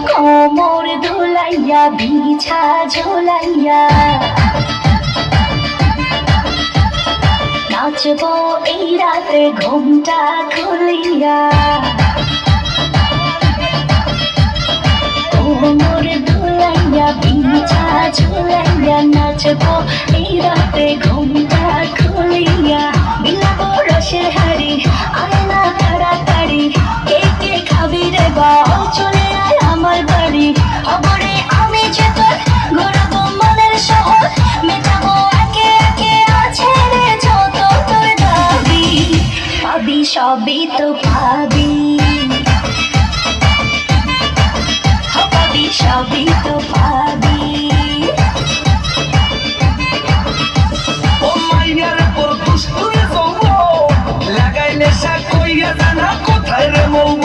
কোমর ধুলাইয়া বিছা ঝোলাইয়া নাচবো এই রাতে ঘুমটা খুলিয়া। কোমর ধুলাইয়া বিছা ঝোলাইয়া নাচবো এই রাতে ঘুমটা খুলিয়া। বিলাবো রসের হাড়ি আয়না তাড়াতাড়ি, কে কে খাবি রে বল চলে আয় আমার বাড়ি। খবরে আমি যে তোর ঘোরাবো মনের শহর, মেটাবো একে একে আছে রে যত তোর দাবি। পাবি সবই তো পাবি, পাবি সবই তো পাবি। লাগাইলে কোথায় রে মৌ